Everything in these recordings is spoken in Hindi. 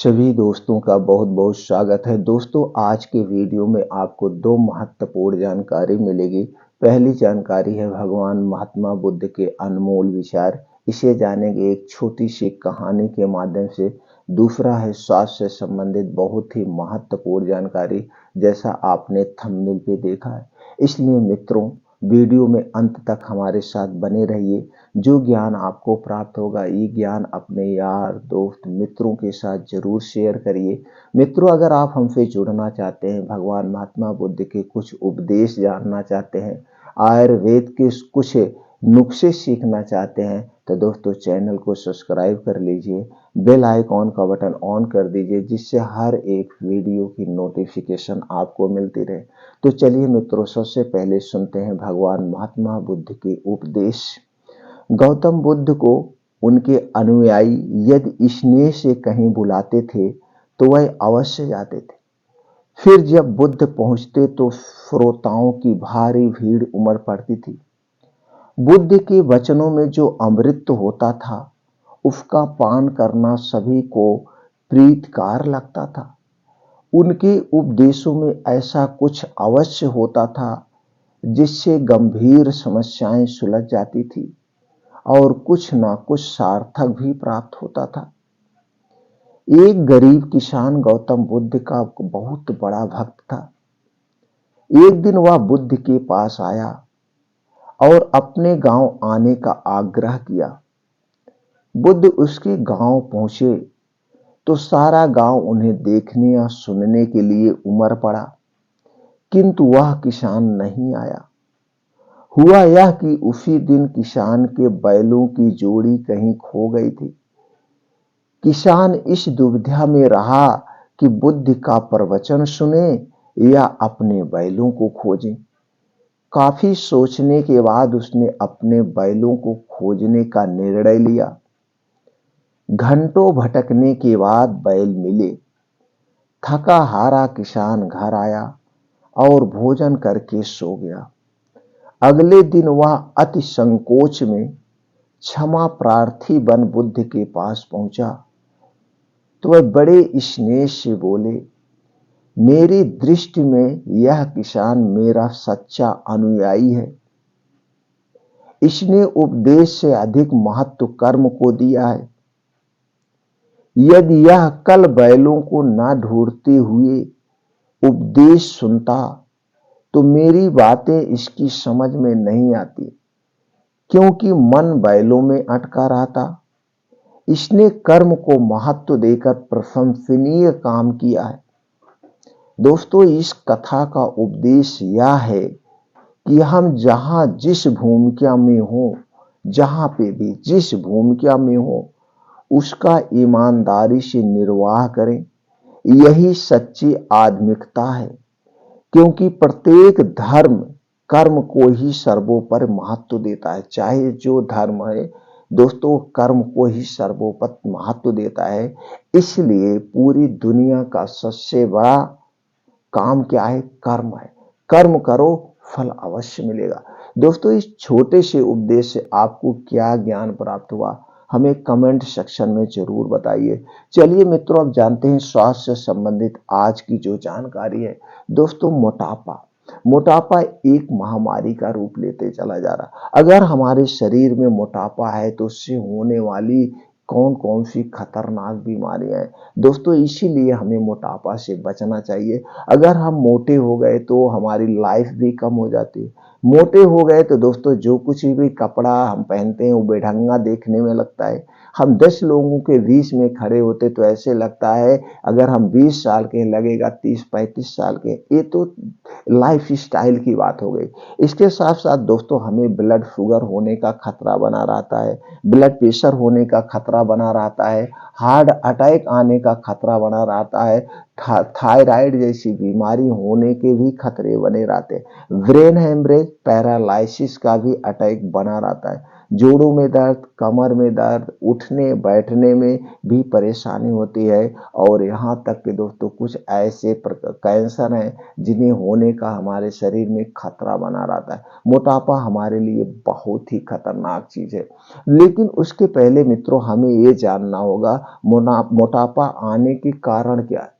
सभी दोस्तों का बहुत बहुत स्वागत है। दोस्तों, आज के वीडियो में आपको दो महत्वपूर्ण जानकारी मिलेगी। पहली जानकारी है भगवान महात्मा बुद्ध के अनमोल विचार, इसे जानेंगे एक छोटी सी कहानी के माध्यम से। दूसरा है स्वास्थ्य से संबंधित बहुत ही महत्वपूर्ण जानकारी, जैसा आपने थंबनेल पे देखा है। इसलिए मित्रों, वीडियो में अंत तक हमारे साथ बने रहिए। जो ज्ञान आपको प्राप्त होगा, ये ज्ञान अपने यार दोस्त मित्रों के साथ जरूर शेयर करिए। मित्रों, अगर आप हमसे जुड़ना चाहते हैं, भगवान महात्मा बुद्ध के कुछ उपदेश जानना चाहते हैं, आयुर्वेद के कुछ नुस्खे सीखना चाहते हैं, तो दोस्तों चैनल को सब्सक्राइब कर लीजिए, बेल आइकॉन का बटन ऑन कर दीजिए, जिससे हर एक वीडियो की नोटिफिकेशन आपको मिलती रहे। तो चलिए मित्रों, सबसे पहले सुनते हैं भगवान महात्मा बुद्ध के उपदेश। गौतम बुद्ध को उनके अनुयायी यदि स्नेह से कहीं बुलाते थे तो वह अवश्य जाते थे। फिर जब बुद्ध पहुंचते तो श्रोताओं की भारी भीड़ उमड़ पड़ती थी। बुद्ध के वचनों में जो अमृत होता था, उसका पान करना सभी को प्रीतकार लगता था। उनके उपदेशों में ऐसा कुछ अवश्य होता था जिससे गंभीर समस्याएं सुलझ जाती थी और कुछ ना कुछ सार्थक भी प्राप्त होता था। एक गरीब किसान गौतम बुद्ध का बहुत बड़ा भक्त था। एक दिन वह बुद्ध के पास आया और अपने गांव आने का आग्रह किया। बुद्ध उसके गांव पहुंचे तो सारा गांव उन्हें देखने या सुनने के लिए उमड़ पड़ा, किंतु वह किसान नहीं आया। हुआ यह कि उसी दिन किसान के बैलों की जोड़ी कहीं खो गई थी। किसान इस दुविधा में रहा कि बुद्ध का प्रवचन सुने या अपने बैलों को खोजे। काफी सोचने के बाद उसने अपने बैलों को खोजने का निर्णय लिया। घंटों भटकने के बाद बैल मिले। थका हारा किसान घर आया और भोजन करके सो गया। अगले दिन वह अति संकोच में क्षमा प्रार्थी बन बुद्ध के पास पहुंचा तो वह बड़े स्नेह से बोले, मेरी दृष्टि में यह किसान मेरा सच्चा अनुयायी है। इसने उपदेश से अधिक महत्व कर्म को दिया है। यदि यह कल बैलों को न ढूंढते हुए उपदेश सुनता तो मेरी बातें इसकी समझ में नहीं आती, क्योंकि मन बैलों में अटका रहता। इसने कर्म को महत्व देकर प्रशंसनीय काम किया है। दोस्तों, इस कथा का उपदेश यह है कि हम जहां जिस भूमिका में हो, जहां पे भी जिस भूमिका में हो, उसका ईमानदारी से निर्वाह करें। यही सच्ची आध्यात्मिकता है, क्योंकि प्रत्येक धर्म कर्म को ही सर्वोपरि महत्व देता है। चाहे जो धर्म है दोस्तों, कर्म को ही सर्वोपरि महत्व देता है। इसलिए पूरी दुनिया का सबसे बड़ा काम क्या है? कर्म है। कर्म करो, फल अवश्य मिलेगा। दोस्तों, इस छोटे से उपदेश से आपको क्या ज्ञान प्राप्त हुआ, हमें कमेंट सेक्शन में जरूर बताइए। चलिए मित्रों, अब जानते हैं स्वास्थ्य से संबंधित आज की जो जानकारी है। दोस्तों, मोटापा एक महामारी का रूप लेते चला जा रहा। अगर हमारे शरीर में मोटापा है तो उससे होने वाली कौन कौन सी खतरनाक बीमारियां हैं दोस्तों, इसीलिए हमें मोटापा से बचना चाहिए। अगर हम मोटे हो गए तो हमारी लाइफ भी कम हो जाती है। मोटे हो गए तो दोस्तों जो कुछ भी कपड़ा हम पहनते हैं वो बेढंगा देखने में लगता है। हम 10 लोगों के बीच में खड़े होते तो ऐसे लगता है अगर हम 20 साल के लगेगा 30-35 साल के। ये तो लाइफ स्टाइल की बात हो गई। इसके साथ साथ दोस्तों हमें ब्लड शुगर होने का खतरा बना रहता है, ब्लड प्रेशर होने का खतरा बना रहता है, हार्ट अटैक आने का खतरा बना रहता है, थायराइड जैसी बीमारी होने के भी खतरे बने रहते हैं, ब्रेन हेमरेज पैरालिसिस का भी अटैक बना रहता है। जोड़ों में दर्द, कमर में दर्द, उठने बैठने में भी परेशानी होती है और यहाँ तक कि दोस्तों कुछ ऐसे कैंसर हैं जिन्हें होने का हमारे शरीर में खतरा बना रहता है। मोटापा हमारे लिए बहुत ही खतरनाक चीज़ है। लेकिन उसके पहले मित्रों हमें ये जानना होगा मोटापा आने के कारण क्या है।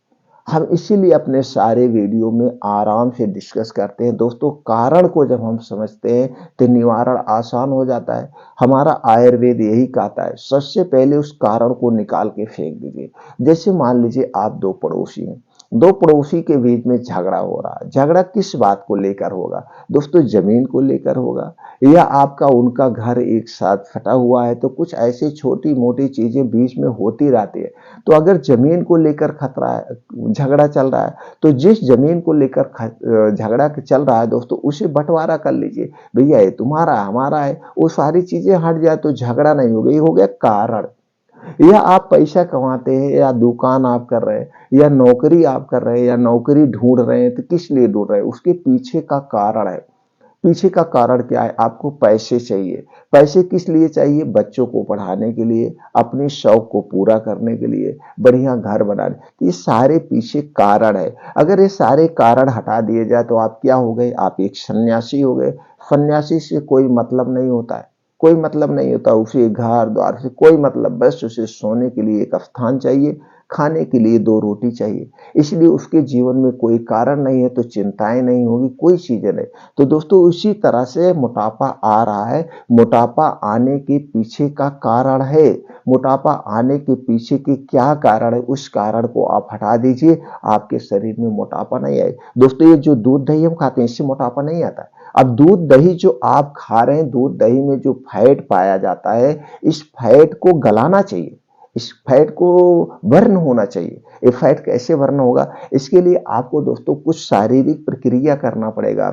हम इसीलिए अपने सारे वीडियो में आराम से डिस्कस करते हैं दोस्तों। कारण को जब हम समझते हैं तो निवारण आसान हो जाता है। हमारा आयुर्वेद यही कहता है, सबसे पहले उस कारण को निकाल के फेंक दीजिए। जैसे मान लीजिए आप दो पड़ोसी हैं, दो पड़ोसी के बीच में झगड़ा हो रहा है। झगड़ा किस बात को लेकर होगा दोस्तों? जमीन को लेकर होगा, या आपका उनका घर एक साथ फटा हुआ है, तो कुछ ऐसी छोटी मोटी चीजें बीच में होती रहती है। तो अगर जमीन को लेकर खतरा है, झगड़ा चल रहा है, तो जिस जमीन को लेकर झगड़ा चल रहा है दोस्तों, उसे बंटवारा कर लीजिए। भैया ये तुम्हारा हमारा है, वो सारी चीजें हट जाए तो झगड़ा नहीं होगा। ये हो गया कारण। या आप पैसा कमाते हैं, या दुकान आप कर रहे हैं, या नौकरी आप कर रहे हैं, या नौकरी ढूंढ रहे हैं, तो किस लिए ढूंढ रहे हैं? उसके पीछे का कारण है। पीछे का कारण क्या है? आपको पैसे चाहिए। पैसे किस लिए चाहिए? बच्चों को पढ़ाने के लिए, अपने शौक को पूरा करने के लिए, बढ़िया घर बनाने। ये सारे पीछे कारण है। अगर ये सारे कारण हटा दिए जाए तो आप क्या हो गए? आप एक सन्यासी हो गए। सन्यासी से कोई मतलब नहीं होता है, कोई मतलब नहीं होता। उसे घर द्वार से कोई मतलब, बस उसे सोने के लिए एक स्थान चाहिए, खाने के लिए दो रोटी चाहिए। इसलिए उसके जीवन में कोई कारण नहीं है तो चिंताएं नहीं होगी, कोई चीजें नहीं। तो दोस्तों उसी तरह से मोटापा आ रहा है। मोटापा आने के पीछे का कारण है। मोटापा आने के पीछे के क्या कारण है, उस कारण को आप हटा दीजिए, आपके शरीर में मोटापा नहीं आएगा। दोस्तों ये जो दूध दही हम खाते हैं, इससे मोटापा नहीं आता। अब दूध दही जो आप खा रहे हैं, दूध दही में जो फैट पाया जाता है, इस फैट को गलाना चाहिए, इस फैट को बर्न होना चाहिए। ये फैट कैसे बर्न होगा? इसके लिए आपको दोस्तों कुछ शारीरिक प्रक्रिया करना पड़ेगा,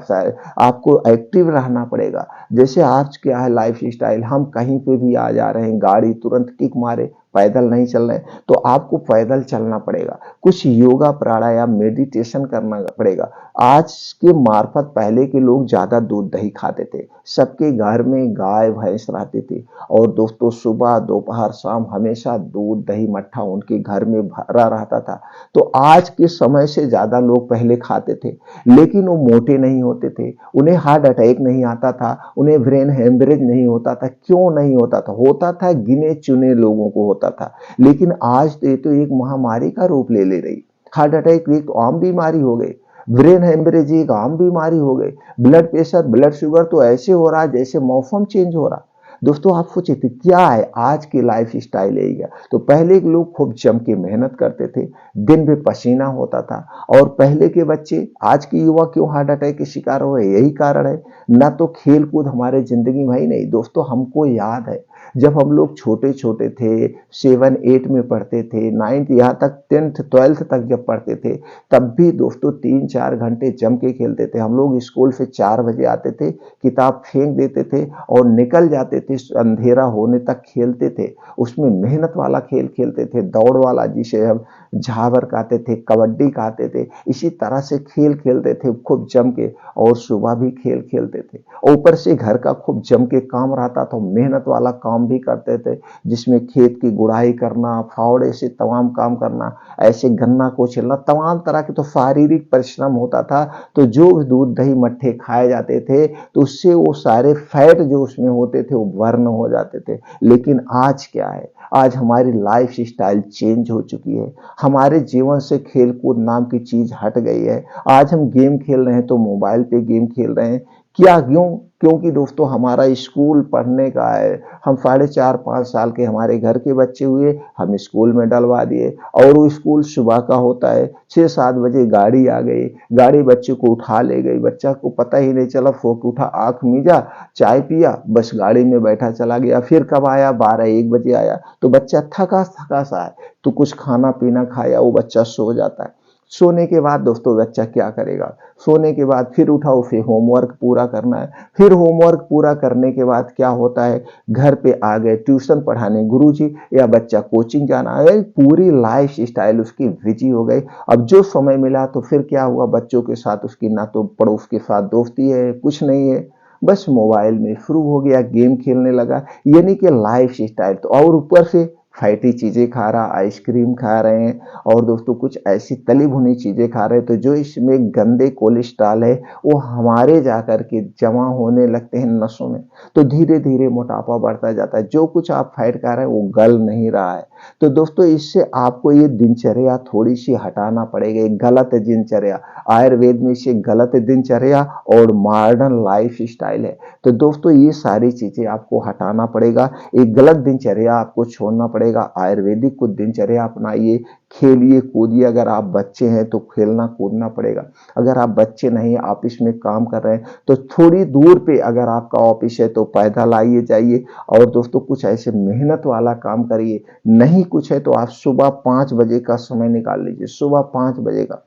आपको एक्टिव रहना पड़ेगा। जैसे आज क्या है लाइफ स्टाइल, हम कहीं पे भी आ जा रहे हैं, गाड़ी तुरंत किक मारे, पैदल नहीं चल रहे, तो आपको पैदल चलना पड़ेगा। कुछ योगा प्राणायाम मेडिटेशन करना पड़ेगा। आज के मार्फत पहले के लोग ज्यादा दूध दही खाते थे, सबके घर में गाय भैंस रहती थी, और दोस्तों सुबह दोपहर शाम हमेशा दूध दही मट्ठा उनके घर में भरा रहता था। तो आज के समय से ज्यादा लोग पहले खाते थे, लेकिन वो मोटे नहीं होते थे, उन्हें हार्ट अटैक नहीं आता था, उन्हें ब्रेन हेमरेज नहीं होता था। क्यों नहीं होता था? होता था गिने चुने लोगों को होता था। लेकिन आज ये तो एक महामारी का रूप ले ले रही। हार्ट अटैक एक आम बीमारी हो गई, ब्रेन हेमरेज एक आम बीमारी हो गई, ब्लड प्रेशर ब्लड शुगर तो ऐसे हो रहा है जैसे मौसम चेंज हो रहा। दोस्तों आप सोचिए थे क्या है आज की लाइफ स्टाइल यही है। तो पहले के लोग खूब जम के मेहनत करते थे, दिन भर पसीना होता था। और पहले के बच्चे, आज के युवा क्यों हार्ट अटैक के शिकार हो रहे? यही कारण है, ना तो खेल कूद हमारे जिंदगी में ही नहीं। दोस्तों हमको याद है जब हम लोग छोटे छोटे थे, 7 8 में पढ़ते थे, 9th यहाँ तक 10th 12th तक जब पढ़ते थे, तब भी दोस्तों 3 4 घंटे जम के खेलते थे। हम लोग स्कूल से 4 बजे आते थे, किताब फेंक देते थे और निकल जाते थे, अंधेरा होने तक खेलते थे। उसमें मेहनत वाला खेल खेलते थे, दौड़ वाला जिसे हम झावर कहते थे, कबड्डी कहते थे। इसी तरह से खेल खेलते थे खूब जम के, और सुबह भी खेल खेलते थे। ऊपर से घर का खूब जम के काम रहता था, मेहनत वाला काम भी करते थे, जिसमें खेत की गुड़ाई करना, फावड़े से तमाम काम करना, ऐसे गन्ना को छिलना, तमाम तरह के तो शारीरिक परिश्रम होता था। तो जो दूध दही मट्ठे खाए जाते थे, तो उससे वो सारे फैट जो उसमें होते थे वो बर्न हो जाते थे। लेकिन आज क्या है? आज हमारी लाइफ स्टाइल चेंज हो चुकी है। हमारे जीवन से खेल कूद नाम की चीज हट गई है। आज हम गेम खेल रहे हैं तो मोबाइल पे गेम खेल रहे हैं। क्या क्यों? क्योंकि दोस्तों हमारा स्कूल पढ़ने का है। हम 4.5 5 साल के हमारे घर के बच्चे हुए, हम स्कूल में डलवा दिए, और वो स्कूल सुबह का होता है। 6 7 बजे गाड़ी आ गई, गाड़ी बच्चे को उठा ले गई, बच्चा को पता ही नहीं चला, फोक उठा, आंख मीजा, चाय पिया, बस गाड़ी में बैठा चला गया। फिर कब आया? 12 1 बजे आया। तो बच्चा थका थका सा है, तो कुछ खाना पीना खाया, वो बच्चा सो जाता है। सोने के बाद दोस्तों बच्चा क्या करेगा? सोने के बाद फिर उठा, उसे होमवर्क पूरा करना है। फिर होमवर्क पूरा करने के बाद क्या होता है? घर पे आ गए ट्यूशन पढ़ाने गुरुजी, या बच्चा कोचिंग जाना है। पूरी लाइफ स्टाइल उसकी बिजी हो गई। अब जो समय मिला तो फिर क्या हुआ? बच्चों के साथ उसकी ना तो पड़ोस के साथ दोस्ती है, कुछ नहीं है। बस मोबाइल में शुरू हो गया, गेम खेलने लगा, यानी कि लाइफ स्टाइल। तो और ऊपर से फैटी चीजें खा रहा, आइसक्रीम खा रहे हैं और दोस्तों कुछ ऐसी तली भुनी चीजें खा रहे हैं, तो जो इसमें गंदे कोलेस्ट्रॉल है वो हमारे जाकर के जमा होने लगते हैं नसों में। तो धीरे धीरे मोटापा बढ़ता जाता है। जो कुछ आप फैट खा रहे हैं वो गल नहीं रहा है। तो दोस्तों इससे आपको ये दिनचर्या थोड़ी सी हटाना पड़ेगा, एक गलत दिनचर्या। आयुर्वेद में इसे गलत दिनचर्या और मॉडर्न लाइफ स्टाइल है। तो दोस्तों ये सारी चीजें आपको हटाना पड़ेगा, एक गलत दिनचर्या आपको छोड़ना पड़ेगा। आयुर्वेदिक कुछ दिनचर्या अपनाइए, खेलिए कूदिए। अगर आप बच्चे हैं तो खेलना कूदना पड़ेगा। अगर आप बच्चे नहीं, ऑफिस में काम कर रहे हैं, तो थोड़ी दूर पे अगर आपका ऑफिस है तो पैदल आइए जाइए। और दोस्तों कुछ ऐसे मेहनत वाला काम करिए। नहीं कुछ है तो आप सुबह 5 बजे का समय निकाल लीजिए, सुबह 5 बजे का।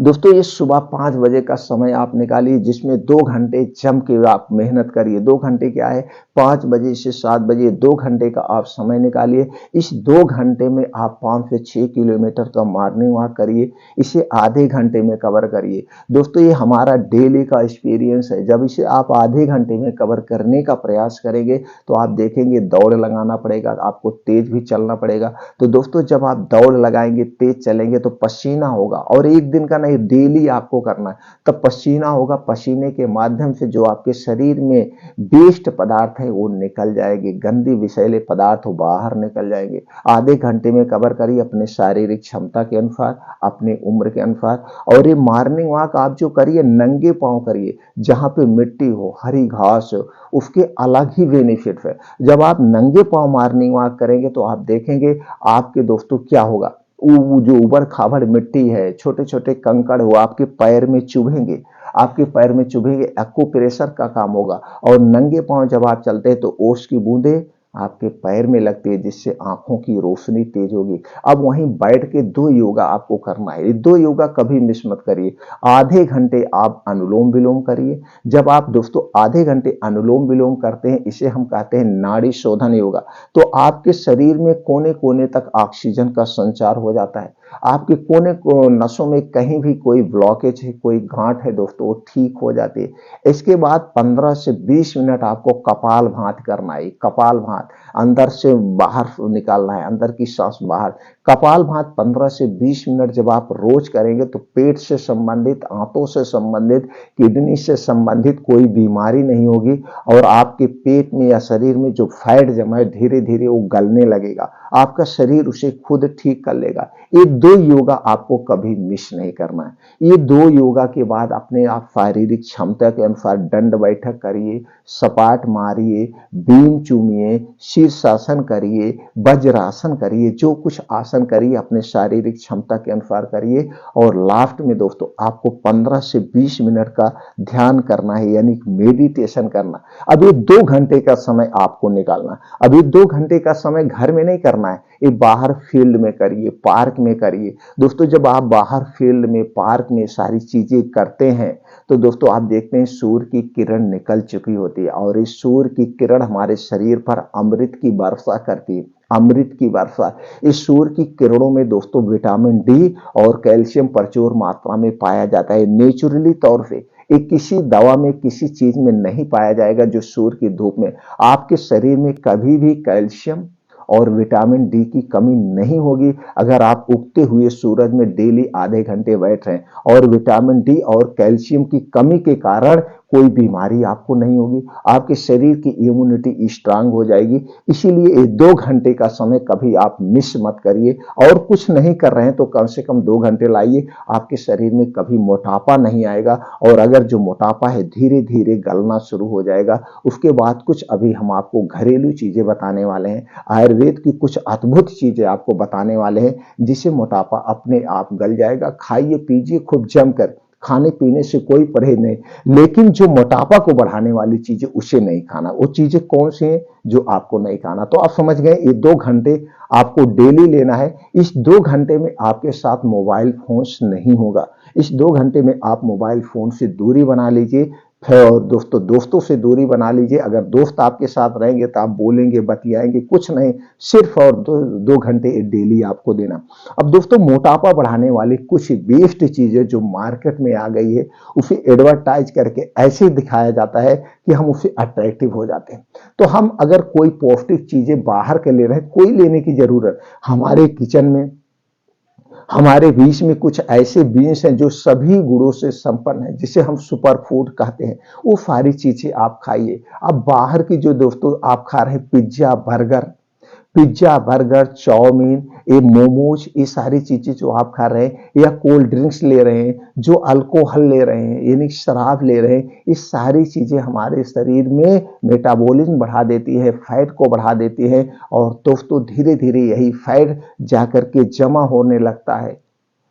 दोस्तों ये सुबह 5 बजे का समय आप निकालिए, जिसमें 2 घंटे जम के आप मेहनत करिए। 2 घंटे क्या है, 5 बजे से 7 बजे 2 घंटे का आप समय निकालिए। इस 2 घंटे में आप 5 से 6 किलोमीटर का मॉर्निंग वॉक करिए। इसे आधे घंटे में कवर करिए। दोस्तों ये हमारा डेली का एक्सपीरियंस है। जब इसे आप आधे घंटे में कवर करने का प्रयास करेंगे तो आप देखेंगे दौड़ लगाना पड़ेगा, आपको तेज भी चलना पड़ेगा। तो दोस्तों जब आप दौड़ लगाएंगे, तेज चलेंगे, तो पसीना होगा, और एक दिन का नहीं, डेली आपको करना है। तब पसीना होगा, पसीने के माध्यम से जो आपके शरीर में वेस्ट पदार्थ है वो निकल जाएंगे, गंदी विषैले पदार्थ बाहर निकल जाएंगे। आधे घंटे में कवर करिए अपने शारीरिक क्षमता के अनुसार, अपनी उम्र के अनुसार। और ये मॉर्निंग वॉक आप जो करिए नंगे पांव करिए, जहां पे मिट्टी हो, हरी घास हो, उसके अलग ही बेनिफिट है। जब आप नंगे पांव मॉर्निंग वॉक करेंगे तो आप देखेंगे आपके दोस्तों क्या होगा, वो जो ऊबड़ खाबड़ मिट्टी है, छोटे छोटे कंकड़ वो आपके पैर में चुभेंगे, आपके पैर में चुभेंगे, एक्यूप्रेशर का काम होगा। और नंगे पांव जब आप चलते हैं तो ओस की बूंदे आपके पैर में लगती है, जिससे आंखों की रोशनी तेज होगी। अब वहीं बैठ के 2 योगा आपको करना है। ये 2 योगा कभी मिस मत करिए। आधे घंटे आप अनुलोम विलोम करिए। जब आप दोस्तों आधे घंटे अनुलोम विलोम करते हैं, इसे हम कहते हैं नाड़ी शोधन योगा। तो आपके शरीर में कोने कोने तक ऑक्सीजन का संचार हो जाता है। आपके कोने को नसों में कहीं भी कोई ब्लॉकेज है, कोई गांठ है दोस्तों, वो ठीक हो जाती है। इसके बाद 15 से 20 मिनट आपको कपाल भात करना है। कपाल भात अंदर से बाहर निकालना है, अंदर की सांस बाहर। कपाल भात 15 से 20 मिनट जब आप रोज करेंगे तो पेट से संबंधित, आंतों से संबंधित, किडनी से संबंधित कोई बीमारी नहीं होगी। और आपके पेट में या शरीर में जो फैट जमा है धीरे धीरे वो गलने लगेगा, आपका शरीर उसे खुद ठीक कर लेगा। ये 2 योगा आपको कभी मिस नहीं करना है। ये 2 योगा के बाद अपने आप शारीरिक क्षमता के अनुसार दंड बैठक करिए, सपाट मारिए, बीम चूमिए, शीर्षासन करिए, वज्रासन करिए, जो कुछ आसन करिए अपने शारीरिक क्षमता के अनुसार करिए। और लास्ट में दोस्तों आपको 15 से 20 मिनट का ध्यान करना है, यानी मेडिटेशन करना। अब ये 2 घंटे का समय आपको निकालना है। अब ये 2 घंटे का समय घर में नहीं करना है, ये बाहर फील्ड में करिए, पार्क में करिए। दोस्तों जब आप बाहर फील्ड में, पार्क में सारी चीजें करते हैं तो दोस्तों आप देखते हैं सूर्य की किरण निकल चुकी होती है, और इस सूर्य की किरण हमारे शरीर पर अमृत की वर्षा करती है। अमृत की वर्षा। इस सूर्य की किरणों में दोस्तों विटामिन डी और कैल्शियम प्रचुर मात्रा में पाया जाता है, नेचुरली तौर से। ये किसी दवा में, किसी चीज में नहीं पाया जाएगा जो सूर्य की धूप में। आपके शरीर में कभी भी कैल्शियम और विटामिन डी की कमी नहीं होगी अगर आप उगते हुए सूरज में डेली आधे घंटे बैठ रहे हैं। और विटामिन डी और कैल्शियम की कमी के कारण कोई बीमारी आपको नहीं होगी, आपके शरीर की इम्यूनिटी स्ट्रांग हो जाएगी। इसीलिए ये 2 घंटे का समय कभी आप मिस मत करिए। और कुछ नहीं कर रहे हैं तो कम से कम 2 घंटे लाइए, आपके शरीर में कभी मोटापा नहीं आएगा। और अगर जो मोटापा है धीरे धीरे गलना शुरू हो जाएगा। उसके बाद कुछ अभी हम आपको घरेलू चीजें बताने वाले हैं, आयुर्वेद की कुछ अद्भुत चीजें आपको बताने वाले हैं, जिससे मोटापा अपने आप गल जाएगा। खाइए पीजिए खूब जमकर, खाने पीने से कोई परहेज नहीं, लेकिन जो मोटापा को बढ़ाने वाली चीजें उसे नहीं खाना। वो चीजें कौन सी हैं जो आपको नहीं खाना? तो आप समझ गए, ये 2 घंटे आपको डेली लेना है। इस 2 घंटे में आपके साथ मोबाइल फोन नहीं होगा। इस 2 घंटे में आप मोबाइल फोन से दूरी बना लीजिए। और दोस्तों से दूरी बना लीजिए। अगर दोस्त आपके साथ रहेंगे तो आप बोलेंगे, बतियाएंगे, कुछ नहीं, सिर्फ और 2 घंटे डेली आपको देना। अब दोस्तों, मोटापा बढ़ाने वाली कुछ बेस्ट चीजें जो मार्केट में आ गई है, उसे एडवर्टाइज करके ऐसे दिखाया जाता है कि हम उससे अट्रैक्टिव हो जाते हैं। तो हम अगर कोई पौष्टिक चीजें बाहर के ले रहे हैं, कोई लेने की जरूरत, हमारे किचन में, हमारे बीच में कुछ ऐसे बीन्स हैं जो सभी गुणों से संपन्न है, जिसे हम सुपर फूड कहते हैं। वो सारी चीजें आप खाइए। अब बाहर की जो दोस्तों आप खा रहे हैं, पिज्जा बर्गर चाउमीन, ये मोमोज, ये सारी चीजें जो आप खा रहे हैं, या कोल्ड ड्रिंक्स ले रहे हैं, जो अल्कोहल ले रहे हैं, यानी शराब ले रहे हैं, ये सारी चीजें हमारे शरीर में मेटाबॉलिज्म बढ़ा देती है, फैट को बढ़ा देती है। और दोस्तों, धीरे धीरे यही फैट जाकर के जमा होने लगता है,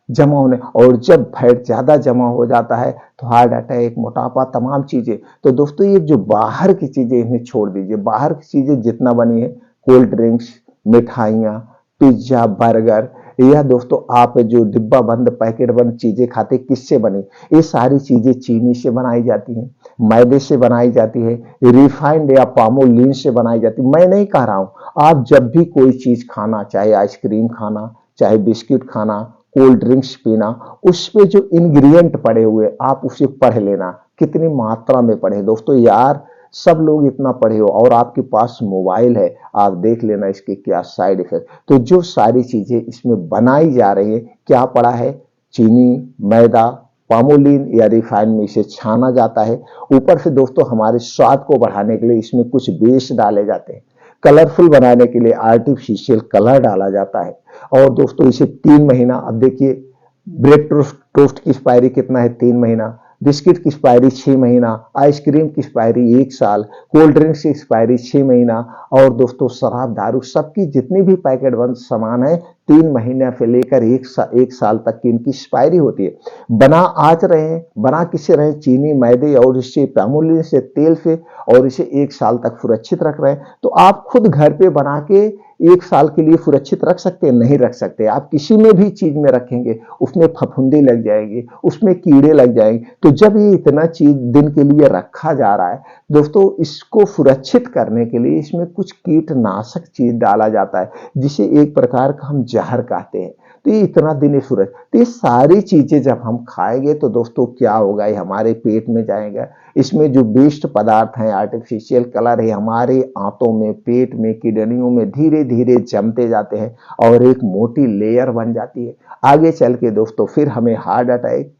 जमा होने, और जब फैट ज्यादा जमा हो जाता है तो हार्ट अटैक, मोटापा, तमाम चीजें। तो दोस्तों, ये जो बाहर की चीजें, इन्हें छोड़ दीजिए। बाहर की चीजें जितना बनी है, कोल्ड ड्रिंक्स, मिठाइयाँ, पिज्जा, बर्गर, या दोस्तों आप जो डिब्बा बंद, पैकेट बंद चीजें खाते, किससे बनी? ये सारी चीजें चीनी से बनाई जाती हैं, मैदे से बनाई जाती है, रिफाइंड या पामोलिन से बनाई जाती है। मैं नहीं कह रहा हूं, आप जब भी कोई चीज खाना, चाहे आइसक्रीम खाना, चाहे बिस्किट खाना, कोल्ड ड्रिंक्स पीना, उस पे जो इंग्रेडिएंट पड़े हुए, आप उसे पढ़ लेना, कितनी मात्रा में पढ़े। दोस्तों यार, सब लोग इतना पढ़े हो और आपके पास मोबाइल है, आप देख लेना इसके क्या साइड इफेक्ट। तो जो सारी चीजें इसमें बनाई जा रही है, क्या पड़ा है? चीनी, मैदा, पामोलिन या रिफाइन में इसे छाना जाता है। ऊपर से दोस्तों, हमारे स्वाद को बढ़ाने के लिए इसमें कुछ बेस डाले जाते हैं, कलरफुल बनाने के लिए आर्टिफिशियल कलर डाला जाता है। और दोस्तों, इसे 3 महीना, अब देखिए, ब्रेड टोस्ट की एक्सपायरी कितना है? 3 महीना, बिस्किट की एक्सपायरी 6 महीना, आइसक्रीम की एक्सपायरी 1 साल, कोल्ड ड्रिंक्स की एक्सपायरी 6 महीना, और दोस्तों शराब, दारू, सबकी जितनी भी पैकेट बंद सामान है, 3 महीने से लेकर 1 साल तक की इनकी एक्सपायरी होती है। बना आज रहे हैं, बना किससे रहे? चीनी, मैदे और इससे पैमोलिन से, तेल से, और इसे 1 साल तक सुरक्षित रख रहे हैं। तो आप खुद घर पे बना के 1 साल के लिए सुरक्षित रख सकते हैं? नहीं रख सकते। आप किसी में भी चीज में रखेंगे, उसमें फफूंदी लग जाएगी, उसमें कीड़े लग जाएंगे। तो जब ये इतना चीज दिन के लिए रखा जा रहा है दोस्तों, इसको सुरक्षित करने के लिए इसमें कुछ कीटनाशक चीज डाला जाता है, जिसे एक प्रकार का हम जहर कहते हैं। तो ये इतना दिन सूरज, तो ये सारी चीजें जब हम खाएंगे तो दोस्तों क्या होगा? ये हमारे पेट में जाएगा। इसमें जो वेस्ट पदार्थ हैं, आर्टिफिशियल कलर है, हमारे आंतों में, पेट में, किडनियों में धीरे धीरे जमते जाते हैं और एक मोटी लेयर बन जाती है। आगे चल के दोस्तों फिर हमें हार्ट अटैक,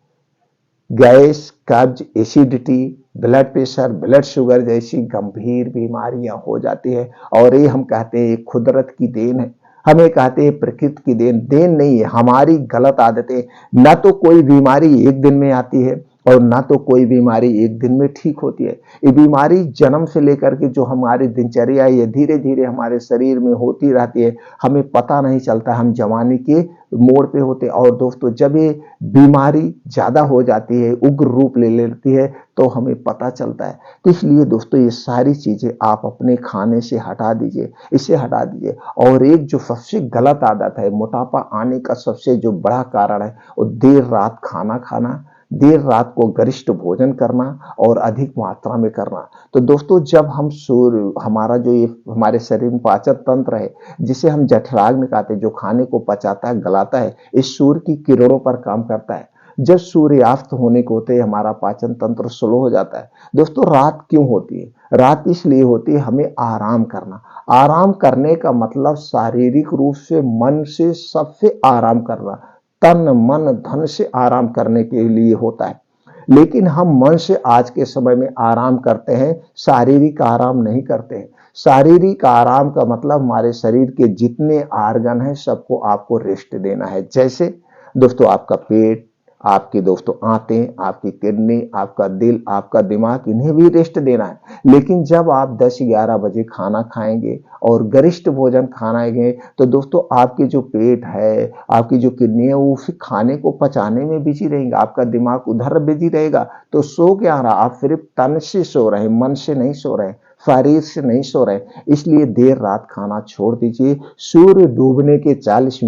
गैस, कब्ज, acidity, blood pressure, blood sugar जैसी गंभीर बीमारियां हो जाती है। और ये हम कहते हैं कुदरत की देन है, हमें कहते हैं प्रकृति की देन नहीं है, हमारी गलत आदतें। ना तो कोई बीमारी एक दिन में आती है और ना तो कोई बीमारी एक दिन में ठीक होती है। ये बीमारी जन्म से लेकर के जो हमारी दिनचर्या है, ये धीरे धीरे हमारे शरीर में होती रहती है, हमें पता नहीं चलता, हम जवानी के मोड़ पे होते। और दोस्तों, जब ये बीमारी ज्यादा हो जाती है, उग्र रूप ले लेती है, तो हमें पता चलता है। तो इसलिए दोस्तों, ये सारी चीजें आप अपने खाने से हटा दीजिए, इसे हटा दीजिए। और एक जो सबसे गलत आदत है, मोटापा आने का सबसे जो बड़ा कारण है, वो देर रात खाना खाना, देर रात को गरिष्ठ भोजन करना और अधिक मात्रा में करना। तो दोस्तों, जब हम सूर्य, हमारा जो ये हमारे शरीर में पाचन तंत्र है, जिसे हम जठराग्नि कहते हैं, जो खाने को पचाता है, गलाता है, इस सूर्य की किरणों पर काम करता है। जब सूर्यास्त होने को होते हमारा पाचन तंत्र स्लो हो जाता है। दोस्तों, रात क्यों होती है? रात इसलिए होती है हमें आराम करना। आराम करने का मतलब शारीरिक रूप से, मन से, सबसे आराम करना, तन मन धन से आराम करने के लिए होता है। लेकिन हम मन से आज के समय में आराम करते हैं, शारीरिक आराम नहीं करते हैं। शारीरिक आराम का मतलब हमारे शरीर के जितने आर्गन हैं, सबको आपको रेस्ट देना है। जैसे दोस्तों, आपका पेट, आपकी दोस्तों आंतें, आपकी किडनी, आपका दिल, आपका दिमाग, इन्हें भी रेस्ट देना है। लेकिन जब आप 10-11 बजे खाना खाएंगे और गरिष्ठ भोजन खाएंगे, तो दोस्तों आपके जो पेट है, आपकी जो किडनी है, वो उस खाने को पचाने में बिजी रहेगा, आपका दिमाग उधर बिजी रहेगा। तो सो क्या रहा? आप सिर्फ तन से सो रहे हैं, मन से नहीं सो रहे हैं। शरीर से नहीं सो रहे, इसलिए देर रात खाना छोड़ दीजिए। सूर्य डूबने के 40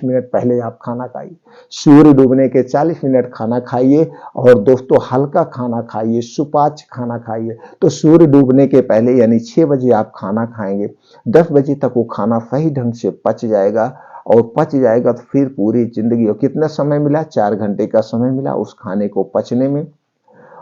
मिनट पहले आप खाना खाइए। सूर्य डूबने के 40 मिनट खाना खाइए और दोस्तों हल्का खाना खाइए, सुपाच्य खाना खाइए। तो सूर्य डूबने के पहले यानी 6 बजे आप खाना खाएंगे, 10 बजे तक वो खाना सही ढंग से पच जाएगा और पच जाएगा तो फिर पूरी जिंदगी। और कितना समय मिला? 4 घंटे का समय मिला उस खाने को पचने में।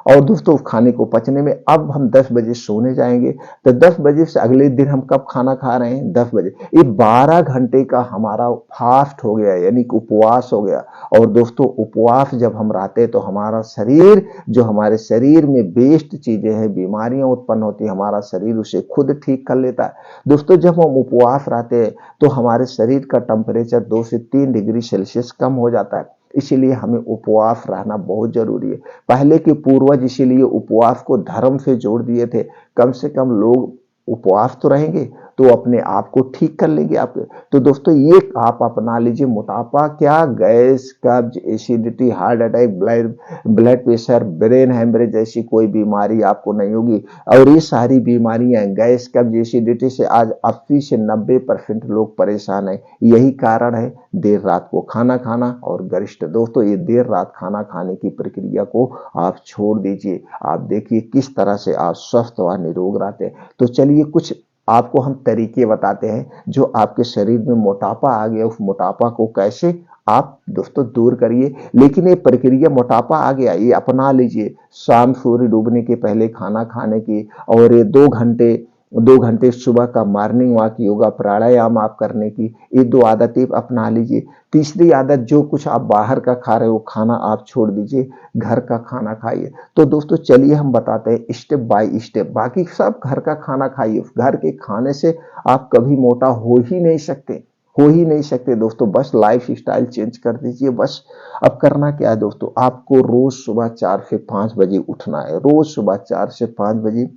और दोस्तों खाने को पचने में अब हम 10 बजे सोने जाएंगे, तो 10 बजे से अगले दिन हम कब खाना खा रहे हैं? 10 बजे। ये 12 घंटे का हमारा फास्ट हो गया, यानी कि उपवास हो गया। और दोस्तों उपवास जब हम रहते हैं तो हमारा शरीर, जो हमारे शरीर में वेस्ट चीजें हैं, बीमारियां उत्पन्न होती है, हमारा शरीर उसे खुद ठीक कर लेता है। दोस्तों जब हम उपवास रहते हैं तो हमारे शरीर का टेम्परेचर 2 से 3 डिग्री सेल्सियस कम हो जाता है। इसीलिए हमें उपवास रहना बहुत जरूरी है। पहले के पूर्वज इसीलिए उपवास को धर्म से जोड़ दिए थे। कम से कम लोग उपवास तो रहेंगे तो अपने आप को ठीक कर लेंगे आप। तो दोस्तों ये आप अपना लीजिए। मोटापा क्या, गैस, कब्ज, acidity, heart attack, blood pressure, brain haemorrhage जैसी कोई बीमारी आपको नहीं होगी। और ये सारी बीमारियां, गैस, कब्ज, एसिडिटी से आज 80 से 90% लोग परेशान हैं। यही कारण है देर रात को खाना खाना और गरिष्ठ। दोस्तों ये देर रात खाना खाने की प्रक्रिया को आप छोड़ दीजिए। आप देखिए किस तरह से आप स्वस्थ व निरोग रहते हैं। तो चलिए कुछ आपको हम तरीके बताते हैं जो आपके शरीर में मोटापा आ गया, उस मोटापा को कैसे आप दोस्तों दूर करिए। लेकिन ये प्रक्रिया, मोटापा आ गया, ये अपना लीजिए। शाम सूर्य डूबने के पहले खाना खाने की, और ये 2 घंटे सुबह का मॉर्निंग वॉक, योगा प्राणायाम आप करने की, ये 2 आदतें अपना लीजिए। तीसरी आदत, जो कुछ आप बाहर का खा रहे हो खाना आप छोड़ दीजिए, घर का खाना खाइए। तो दोस्तों चलिए हम बताते हैं स्टेप बाय स्टेप। बाकी सब घर का खाना खाइए, घर के खाने से आप कभी मोटा हो ही नहीं सकते, हो ही नहीं सकते दोस्तों। बस लाइफ स्टाइल चेंज कर दीजिए बस। अब करना क्या है दोस्तों, आपको रोज सुबह 4 से 5 बजे उठना है। रोज सुबह 4 से 5 बजे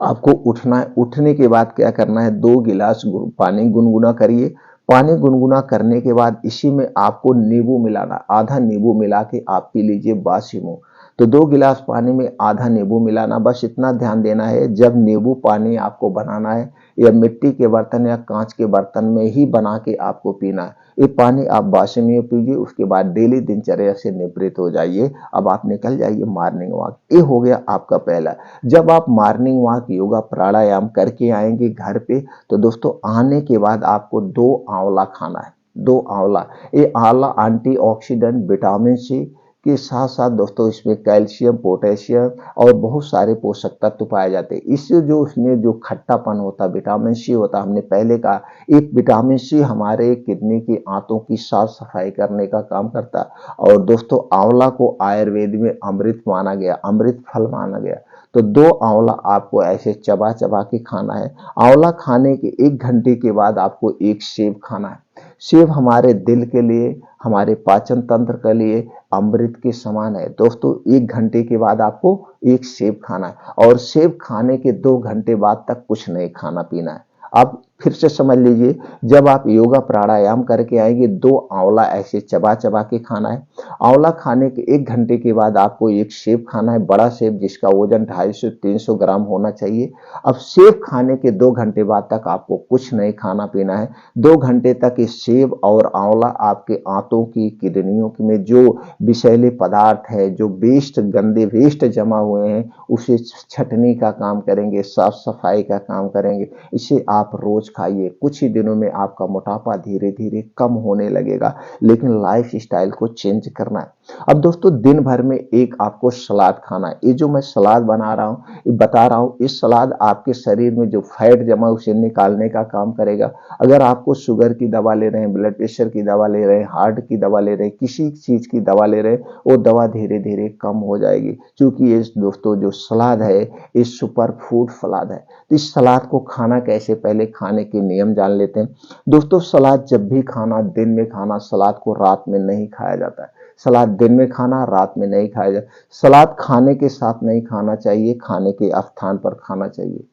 आपको उठना है। उठने के बाद क्या करना है, 2 गिलास पानी गुनगुना करिए। पानी गुनगुना करने के बाद इसी में आपको नींबू मिलाना, आधा नींबू मिला के आप पी लीजिए बासी मुंह। तो 2 गिलास पानी में आधा नींबू मिलाना, बस इतना ध्यान देना है। जब नींबू पानी आपको बनाना है, या मिट्टी के बर्तन या कांच के बर्तन में ही बना के आपको पीना है। ये पानी आप बासी में पीजिए, उसके बाद डेली दिनचर्या से निवृत्त हो जाइए। अब आप निकल जाइए मॉर्निंग वॉक। ये हो गया आपका पहला। जब आप मॉर्निंग वॉक, योगा प्राणायाम करके आएंगे घर पे, तो दोस्तों आने के बाद आपको 2 आंवला खाना है। 2 आंवला, ये आंवला एंटीऑक्सीडेंट, विटामिन सी के साथ साथ दोस्तों इसमें कैल्शियम, पोटेशियम और बहुत सारे पोषक तत्व पाए जाते हैं। इससे जो उसमें जो खट्टापन होता है, विटामिन सी होता है, हमने पहले कहा, एक विटामिन सी हमारे किडनी की आंतों की साफ सफाई करने का काम करता है। और दोस्तों आंवला को आयुर्वेद में अमृत माना गया, अमृत फल माना गया। तो 2 आंवला आपको ऐसे चबा चबा के खाना है। आंवला खाने के 1 घंटे के बाद आपको 1 सेब खाना है। सेब हमारे दिल के लिए, हमारे पाचन तंत्र के लिए अमृत के समान है। दोस्तों 1 घंटे के बाद आपको 1 सेब खाना है, और सेब खाने के 2 घंटे बाद तक कुछ नहीं खाना पीना है। आप फिर से समझ लीजिए, जब आप योगा प्राणायाम करके आएंगे, 2 आंवला ऐसे चबा चबा के खाना है। आंवला खाने के 1 घंटे के बाद आपको 1 सेब खाना है, बड़ा सेब जिसका वजन 250 से 300 ग्राम होना चाहिए। अब सेब खाने के 2 घंटे बाद तक आपको कुछ नहीं खाना पीना है। 2 घंटे तक इस सेब और आंवला आपके आंतों की, किडनियों में जो विषैले पदार्थ है, जो वेस्ट, गंदे वेस्ट जमा हुए हैं, उसे छटने का काम करेंगे, साफ सफाई का काम करेंगे। इसे आप रोज खाइए। कुछ ही दिनों में आपका मोटापा धीरे धीरे कम होने लगेगा, लेकिन लाइफ स्टाइल को चेंज करना है। अब दोस्तों दिन भर में एक आपको सलाद खाना है। ये जो मैं सलाद बना रहा हूँ, ये बता रहा हूँ, इस सलाद आपके शरीर में जो फैट जमा उसे निकालने का काम करेगा। अगर आपको शुगर की दवा ले रहे हैं, ब्लड प्रेशर की दवा ले रहे हैं, हार्ट की दवा ले रहे हैं, किसी चीज की दवा ले रहे हैं, वो दवा धीरे धीरे कम हो जाएगी। क्योंकि ये दोस्तों जो सलाद है, ये सुपर फूड सलाद है। तो इस सलाद को खाना कैसे, पहले खाने के नियम जान लेते हैं। दोस्तों सलाद जब भी खाना, दिन में खाना, सलाद को रात में नहीं खाया जाता है। सलाद दिन में खाना, रात में नहीं खाया जाता। सलाद खाने के साथ नहीं खाना चाहिए, खाने के स्थान पर खाना चाहिए।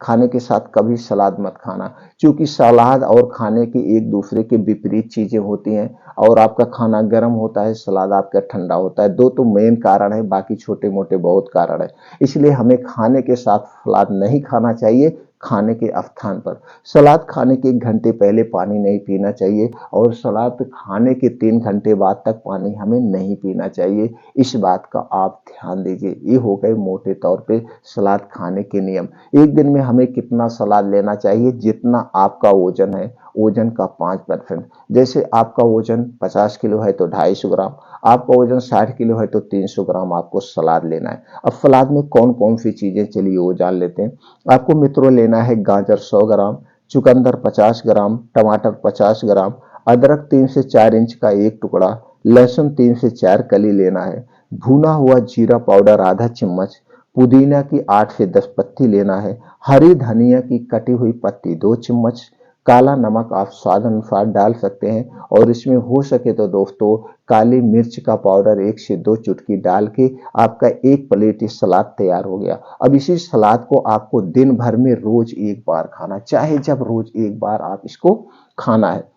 खाने के साथ कभी सलाद मत खाना, क्योंकि सलाद और खाने की एक दूसरे के विपरीत चीजें होती हैं। और आपका खाना गर्म होता है, सलाद आपका ठंडा होता है। दो तो मेन कारण है, बाकी छोटे मोटे बहुत कारण है। इसलिए हमें खाने के साथ सलाद नहीं खाना चाहिए। खाने के स्थान पर सलाद खाने के 1 घंटे पहले पानी नहीं पीना चाहिए, और सलाद खाने के 3 घंटे बाद तक पानी हमें नहीं पीना चाहिए। इस बात का आप ध्यान दीजिए। ये हो गए मोटे तौर पे सलाद खाने के नियम। एक दिन में हमें कितना सलाद लेना चाहिए? जितना आपका वजन है, वजन का 5%। जैसे आपका वजन 50 किलो है तो 250 ग्राम, आपका वजन 60 किलो है तो 300 ग्राम आपको सलाद लेना है। अब सलाद में कौन कौन सी चीजें, चलिए वो जान लेते हैं। आपको मित्रों लेना है गाजर 100 ग्राम, चुकंदर 50 ग्राम, टमाटर 50 ग्राम, अदरक 3 से 4 इंच का एक टुकड़ा, लहसुन 3 से 4 कली लेना है, भुना हुआ जीरा पाउडर आधा चम्मच, पुदीना की 8 से 10 पत्ती लेना है, हरी धनिया की कटी हुई पत्ती 2 चम्मच, काला नमक आप स्वाद अनुसार डाल सकते हैं, और इसमें हो सके तो दोस्तों काली मिर्च का पाउडर 1 से 2 चुटकी डाल के आपका 1 प्लेट सलाद तैयार हो गया। अब इसी सलाद को आपको दिन भर में रोज 1 बार खाना, चाहे जब रोज 1 बार आप इसको खाना है।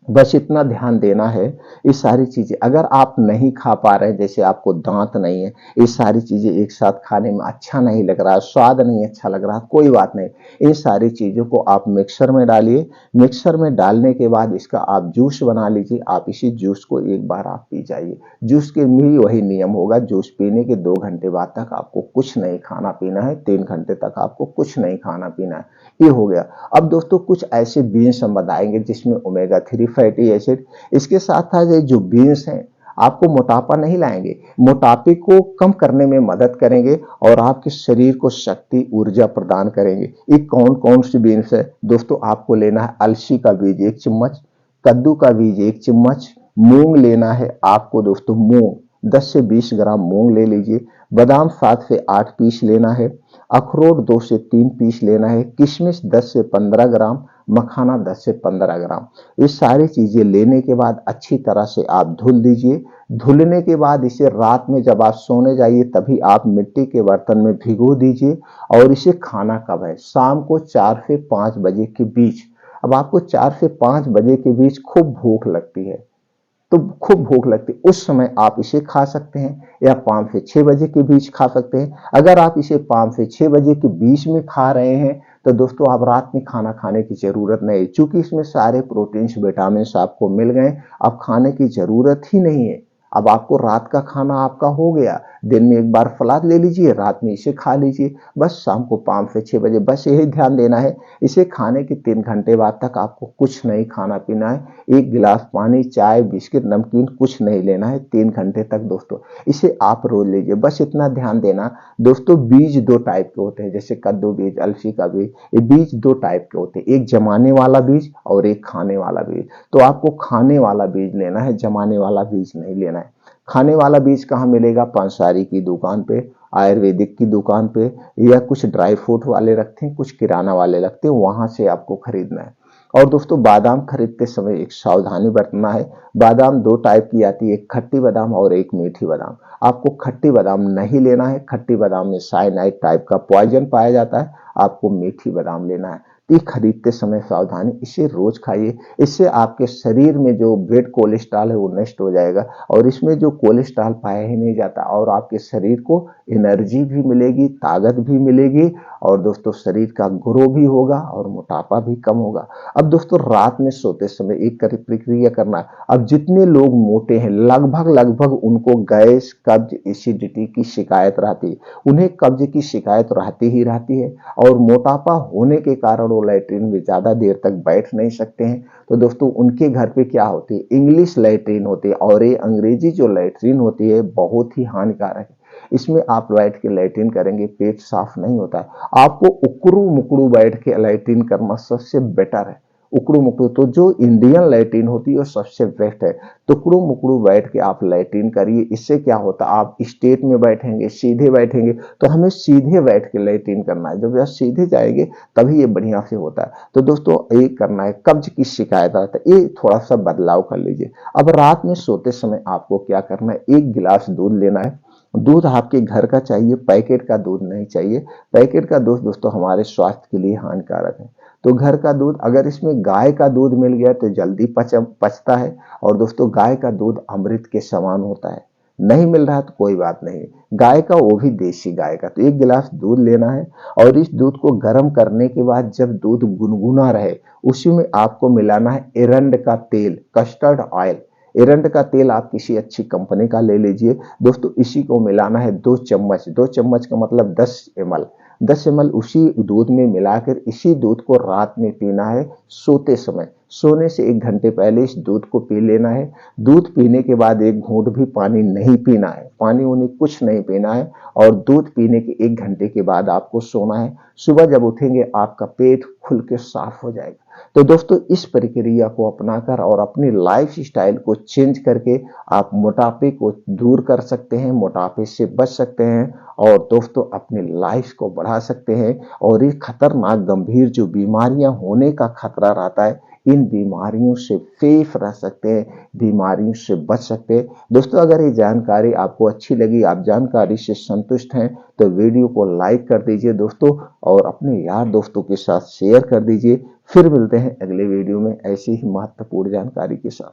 बस इतना ध्यान देना है। ये सारी चीजें अगर आप नहीं खा पा रहे, जैसे आपको दांत नहीं है, ये सारी चीजें एक साथ खाने में अच्छा नहीं लग रहा, स्वाद नहीं अच्छा लग रहा, कोई बात नहीं। इन सारी चीजों को आप मिक्सर में डालिए। मिक्सर में डालने के बाद इसका आप जूस बना लीजिए। आप इसी जूस को 1 बार आप पी जाइए। जूस के भी वही नियम होगा, जूस पीने के 2 घंटे बाद तक आपको कुछ नहीं खाना पीना है, 3 घंटे तक आपको कुछ नहीं खाना पीना है। ये हो गया। अब दोस्तों कुछ ऐसे बीन्स हम बताएंगे जिसमें ओमेगा 3 फैटी एसिड, इसके साथ साथ ये जो बीन्स हैं आपको मोटापा नहीं लाएंगे, मोटापे को कम करने में मदद करेंगे और आपके शरीर को शक्ति ऊर्जा प्रदान करेंगे। ये कौन कौन सी बीन्स है दोस्तों? आपको लेना है अलसी का बीज 1 चम्मच, कद्दू का बीज 1 चम्मच, मूंग लेना है आपको दोस्तों, मूंग 10 से 20 ग्राम मूंग ले लीजिए, बादाम 7 से 8 पीस लेना है, अखरोट 2 से 3 पीस लेना है, किशमिश 10 से 15 ग्राम, मखाना 10 से 15 ग्राम। ये सारी चीजें लेने के बाद अच्छी तरह से आप धुल दीजिए। धुलने के बाद इसे रात में जब आप सोने जाइए तभी आप मिट्टी के बर्तन में भिगो दीजिए। और इसे खाना कब है? शाम को 4 से 5 बजे के बीच। अब आपको 4 से 5 बजे के बीच खूब भूख लगती है, तो खूब भूख लगती है, उस समय आप इसे खा सकते हैं, या 5 से 6 बजे के बीच खा सकते हैं। अगर आप इसे 5 से 6 बजे के बीच में खा रहे हैं तो दोस्तों आप रात में खाना खाने की जरूरत नहीं, चूंकि इसमें सारे प्रोटीन्स विटामिन आपको मिल गए, अब खाने की जरूरत ही नहीं है। अब आपको रात का खाना आपका हो गया, दिन में 1 बार सलाद ले लीजिए, रात में इसे खा लीजिए, बस शाम को 5 से 6 बजे। बस यही ध्यान देना है। इसे खाने के 3 घंटे बाद तक आपको कुछ नहीं खाना पीना है। 1 गिलास पानी, चाय, बिस्किट, नमकीन कुछ नहीं लेना है 3 घंटे तक दोस्तों। इसे आप रोज लीजिए, बस इतना ध्यान देना। दोस्तों बीज 2 टाइप के होते हैं, जैसे कद्दू बीज, अलसी का बीज, ये बीज 2 टाइप के होते हैं, एक जमाने वाला बीज और एक खाने वाला बीज। तो आपको खाने वाला बीज लेना है, जमाने वाला बीज नहीं लेना है। खाने वाला बीज कहाँ मिलेगा? पंसारी की दुकान पे, आयुर्वेदिक की दुकान पे, या कुछ ड्राई फ्रूट वाले रखते हैं, कुछ किराना वाले रखते हैं, वहां से आपको खरीदना है। और दोस्तों बादाम खरीदते समय एक सावधानी बरतना है। बादाम 2 टाइप की आती है, एक खट्टी बादाम और एक मीठी बादाम। आपको खट्टी बादाम नहीं लेना है, खट्टी बादाम में साइनाइड टाइप का पॉइजन पाया जाता है। आपको मीठी बादाम लेना है। तो ये खरीदते समय सावधानी, इसे रोज खाइए। इससे आपके शरीर में जो बैड कोलेस्ट्रॉल है वो नष्ट हो जाएगा, और इसमें जो कोलेस्ट्रॉल पाया ही नहीं जाता, और आपके शरीर को एनर्जी भी मिलेगी, ताकत भी मिलेगी, और दोस्तों शरीर का ग्रो भी होगा और मोटापा भी कम होगा। अब दोस्तों रात में सोते समय एक प्रक्रिया करना है। अब जितने लोग मोटे हैं लगभग लगभग उनको गैस, कब्ज, एसिडिटी की शिकायत रहती है। उन्हें कब्ज की शिकायत रहती ही रहती है, और मोटापा होने के कारण वो लैट्रिन में ज्यादा देर तक बैठ नहीं सकते हैं। तो दोस्तों उनके घर पे क्या होती है? इंग्लिश लैट्रिन होती है, और ये अंग्रेजी जो लैट्रिन होती है बहुत ही हानिकारक है। इसमें आप बैठ के लैट्रिन करेंगे, पेट साफ नहीं होता है। आपको उकड़ू मुकड़ू बैठ के लैट्रिन करना सबसे बेटर है। उकड़ू मुकड़ू तो जो इंडियन लैट्रिन होती है वो सबसे बेस्ट है। टुकड़ू मुकड़ू बैठ के आप लैट्रिन करिए। इससे क्या होता है? आप स्ट्रेट में बैठेंगे, सीधे बैठेंगे, तो हमें सीधे बैठ के लैट्रिन करना है। जब आप सीधे जाएंगे तभी ये बढ़िया से होता है। तो दोस्तों ये करना है। कब्ज की शिकायत आता है, ये थोड़ा सा बदलाव कर लीजिए। अब रात में सोते समय आपको क्या करना है? 1 गिलास दूध लेना है, दूध आपके घर का चाहिए, पैकेट का दूध नहीं चाहिए। पैकेट का दूध दोस्तों हमारे स्वास्थ्य के लिए हानिकारक है। तो घर का दूध, अगर इसमें गाय का दूध मिल गया तो जल्दी पचता है। और दोस्तों गाय का दूध अमृत के समान होता है। नहीं मिल रहा तो कोई बात नहीं, गाय का, वो भी देसी गाय का। तो 1 गिलास दूध लेना है और इस दूध को गर्म करने के बाद जब दूध गुनगुना रहे, उसी में आपको मिलाना है एरंड का तेल, कस्टर्ड ऑयल। एरंड का तेल आप किसी अच्छी कंपनी का ले लीजिए दोस्तों। इसी को मिलाना है 2 चम्मच, 2 चम्मच का मतलब 10 ml, 10 ml उसी दूध में मिलाकर इसी दूध को रात में पीना है सोते समय। सोने से 1 घंटे पहले इस दूध को पी लेना है। दूध पीने के बाद 1 घूंट भी पानी नहीं पीना है, पानी उन्हें कुछ नहीं पीना है। और दूध पीने के 1 घंटे के बाद आपको सोना है। सुबह जब उठेंगे आपका पेट खुल के साफ हो जाएगा। तो दोस्तों इस प्रक्रिया को अपनाकर और अपनी लाइफ स्टाइल को चेंज करके आप मोटापे को दूर कर सकते हैं, मोटापे से बच सकते हैं और दोस्तों अपनी लाइफ को बढ़ा सकते हैं। और ये खतरनाक गंभीर जो बीमारियां होने का खतरा रहता है, इन बीमारियों से सेफ रह सकते हैं, बीमारियों से बच सकते हैं। दोस्तों अगर ये जानकारी आपको अच्छी लगी, आप जानकारी से संतुष्ट हैं, तो वीडियो को लाइक कर दीजिए दोस्तों और अपने यार दोस्तों के साथ शेयर कर दीजिए। फिर मिलते हैं अगले वीडियो में ऐसी ही महत्वपूर्ण जानकारी के साथ।